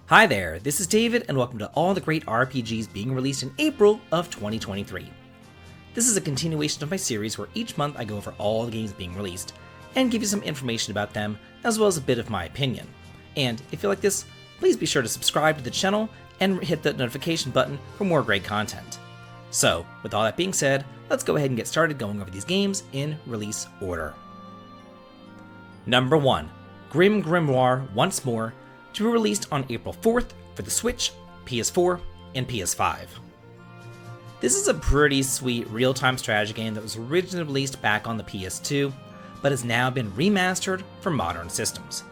Hi there, this is David, and welcome to all the great RPGs being released in April of 2023. This is a continuation of my series where each month I go over all the games being released and give you some information about them, as well as a bit of my opinion. And if you like this, please be sure to subscribe to the channel and hit the notification button for more great content. So, with all that being said, let's go ahead and get started going over these games in release order. Number 1, Grimoire Once More, to be released on April 4th for the Switch, PS4, and PS5. This is a pretty sweet real-time strategy game that was originally released back on the PS2, but has now been remastered for modern systems.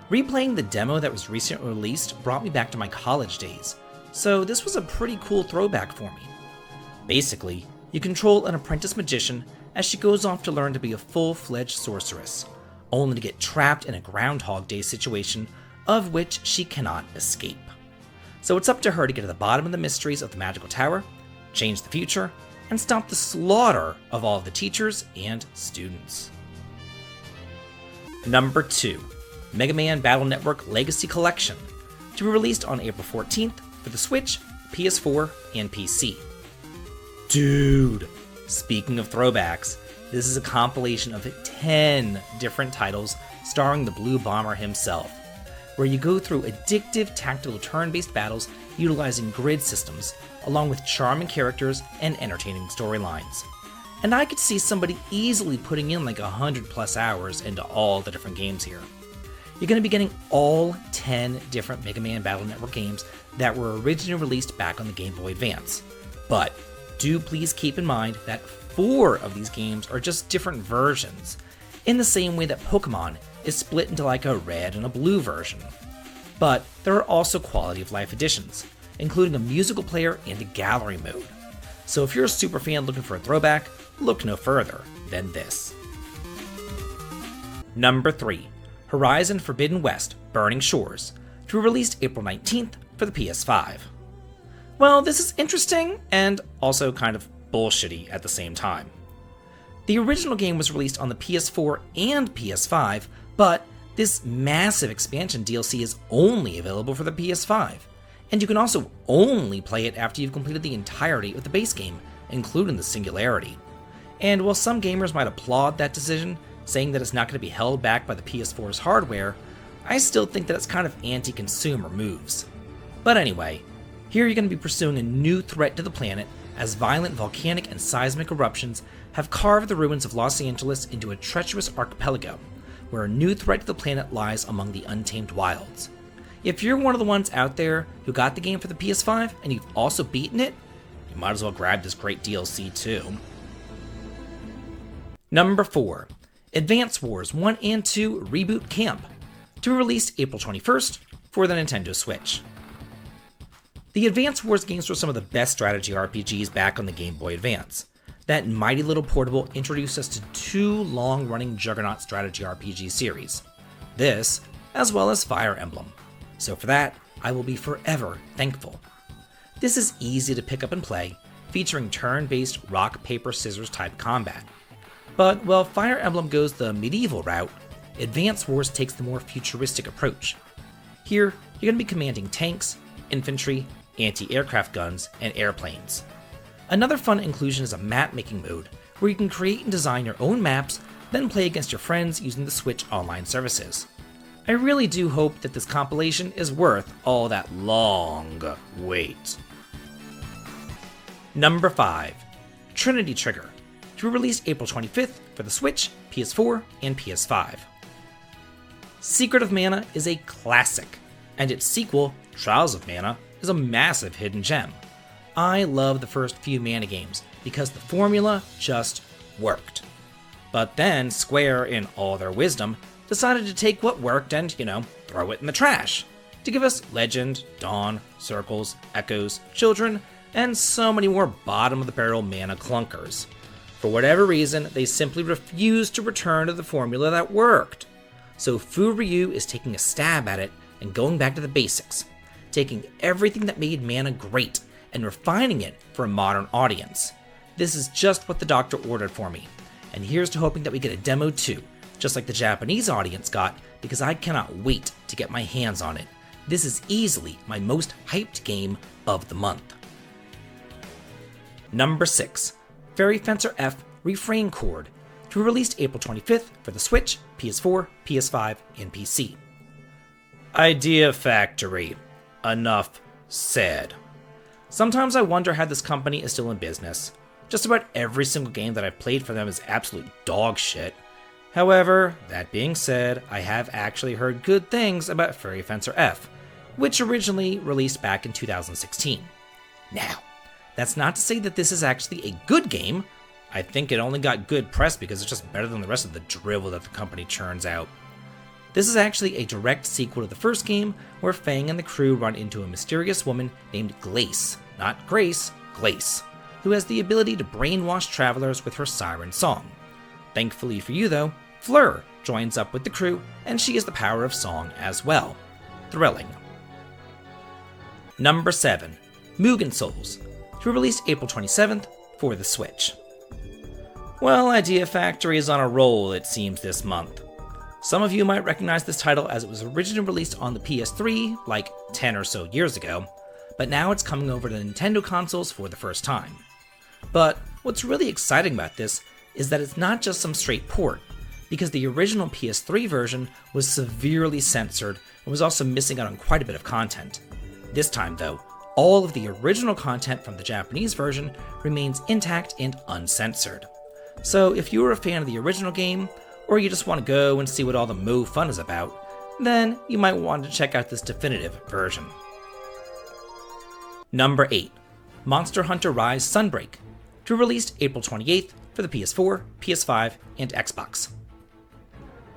Replaying the demo that was recently released brought me back to my college days, so this was a pretty cool throwback for me. Basically, you control an apprentice magician as she goes off to learn to be a full-fledged sorceress, only to get trapped in a Groundhog Day situation of which she cannot escape. So it's up to her to get to the bottom of the mysteries of the magical tower, change the future, and stop the slaughter of all of the teachers and students. Number 2, Mega Man Battle Network Legacy Collection, to be released on April 14th for the Switch, PS4, and PC. Dude, speaking of throwbacks, this is a compilation of 10 different titles starring the Blue Bomber himself, where you go through addictive tactical turn-based battles utilizing grid systems, along with charming characters and entertaining storylines. And I could see somebody easily putting in like 100+ hours into all the different games here. You're going to be getting all 10 different Mega Man Battle Network games that were originally released back on the Game Boy Advance. But do please keep in mind that 4 of these games are just different versions, in the same way that Pokemon is split into like a red and a blue version. But there are also quality of life additions, including a musical player and a gallery mode. So if you're a super fan looking for a throwback, look no further than this. Number 3, Horizon Forbidden West Burning Shores, to be released April 19th for the PS5. Well, this is interesting and also kind of bullshitty at the same time. The original game was released on the PS4 and PS5, but this massive expansion DLC is only available for the PS5, and you can also only play it after you've completed the entirety of the base game, including the Singularity. And while some gamers might applaud that decision, saying that it's not going to be held back by the PS4's hardware, I still think that it's kind of anti-consumer moves. But anyway, here you're going to be pursuing a new threat to the planet as violent volcanic and seismic eruptions have carved the ruins of Los Angeles into a treacherous archipelago, where a new threat to the planet lies among the untamed wilds. If you're one of the ones out there who got the game for the PS5 and you've also beaten it, you might as well grab this great DLC too. Number 4, Advance Wars 1 and 2 Reboot Camp, to be released April 21st for the Nintendo Switch. The Advance Wars games were some of the best strategy RPGs back on the Game Boy Advance. That mighty little portable introduced us to 2 long-running Juggernaut strategy RPG series. This, as well as Fire Emblem. So for that, I will be forever thankful. This is easy to pick up and play, featuring turn-based rock, paper, scissors type combat. But while Fire Emblem goes the medieval route, Advance Wars takes the more futuristic approach. Here, you're going to be commanding tanks, infantry, anti-aircraft guns, and airplanes. Another fun inclusion is a map-making mode, where you can create and design your own maps, then play against your friends using the Switch online services. I really do hope that this compilation is worth all that long wait. Number 5, Trinity Trigger, to be released April 25th for the Switch, PS4, and PS5. Secret of Mana is a classic, and its sequel, Trials of Mana, is a massive hidden gem. I love the first few Mana games because the formula just worked. But then Square, in all their wisdom, decided to take what worked and, throw it in the trash, to give us Legend, Dawn, Circles, Echoes, Children, and so many more bottom-of-the-barrel Mana clunkers. For whatever reason, they simply refused to return to the formula that worked. So Fu Ryu is taking a stab at it and going back to the basics, taking everything that made Mana great and refining it for a modern audience. This is just what the doctor ordered for me, and here's to hoping that we get a demo too, just like the Japanese audience got, because I cannot wait to get my hands on it. this is easily my most hyped game of the month. Number 6. Fairy Fencer F Refrain Chord, to be released April 25th for the Switch, PS4, PS5, and PC. Idea Factory. Enough said. Sometimes I wonder how this company is still in business. Just about every single game that I've played for them is absolute dog shit. However, that being said, I have actually heard good things about Fairy Fencer F, which originally released back in 2016. Now, that's not to say that this is actually a good game. I think it only got good press because it's just better than the rest of the drivel that the company churns out. This is actually a direct sequel to the first game, where Fang and the crew run into a mysterious woman named Glace, not Grace, Glace, who has the ability to brainwash travelers with her siren song. Thankfully for you though, Fleur joins up with the crew, and she has the power of song as well. Thrilling. Number 7. Mugen Souls, to be released April 27th for the Switch. Well, Idea Factory is on a roll, it seems, this month. Some of you might recognize this title as it was originally released on the PS3 like 10 or so years ago, but now it's coming over to Nintendo consoles for the first time. But what's really exciting about this is that it's not just some straight port, because the original PS3 version was severely censored and was also missing out on quite a bit of content. This time though, all of the original content from the Japanese version remains intact and uncensored. So if you were a fan of the original game, or you just want to go and see what all the Mo fun is about, then you might want to check out this definitive version. Number 8. Monster Hunter Rise Sunbreak, to be released April 28th for the PS4, PS5, and Xbox.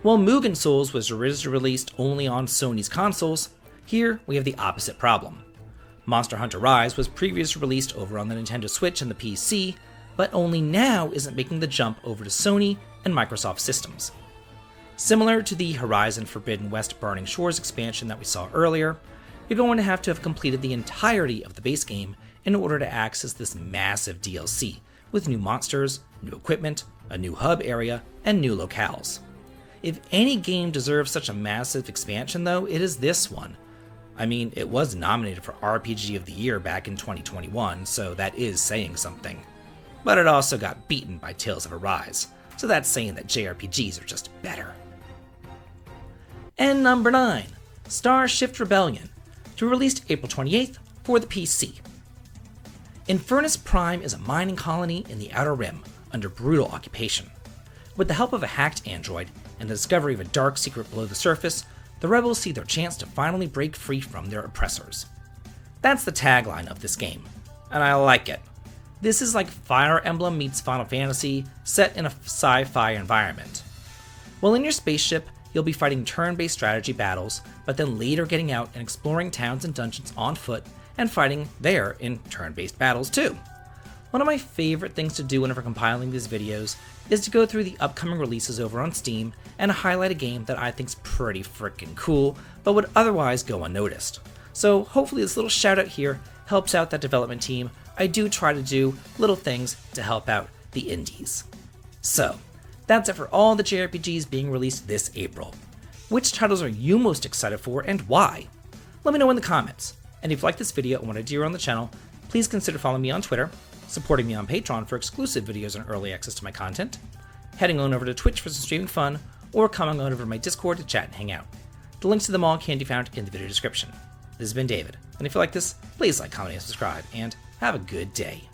While Mugen Souls was originally released only on Sony's consoles, here we have the opposite problem. Monster Hunter Rise was previously released over on the Nintendo Switch and the PC, but only now isn't making the jump over to Sony and Microsoft systems. Similar to the Horizon Forbidden West Burning Shores expansion that we saw earlier, you're going to have completed the entirety of the base game in order to access this massive DLC, with new monsters, new equipment, a new hub area, and new locales. If any game deserves such a massive expansion though, it is this one. I mean, it was nominated for RPG of the Year back in 2021, so that is saying something. But it also got beaten by Tales of Arise, so that's saying that JRPGs are just better. And number 9, Starshift Rebellion, to be released April 28th for the PC. Infernus Prime is a mining colony in the Outer Rim under brutal occupation. With the help of a hacked android and the discovery of a dark secret below the surface, the rebels see their chance to finally break free from their oppressors. That's the tagline of this game, and I like it. This is like Fire Emblem meets Final Fantasy, set in a sci-fi environment. While in your spaceship, you'll be fighting turn-based strategy battles, but then later getting out and exploring towns and dungeons on foot and fighting there in turn-based battles too. One of my favorite things to do whenever compiling these videos is to go through the upcoming releases over on Steam and highlight a game that I think's pretty freaking cool, but would otherwise go unnoticed. So hopefully this little shout out here helps out that development team. I do try to do little things to help out the indies. So, that's it for all the JRPGs being released this April. Which titles are you most excited for and why? Let me know in the comments. And if you like this video and want to do on the channel, please consider following me on Twitter, supporting me on Patreon for exclusive videos and early access to my content, heading on over to Twitch for some streaming fun, or coming on over to my Discord to chat and hang out. The links to them all can be found in the video description. This has been David, and if you like this, please like, comment, and subscribe, and have a good day.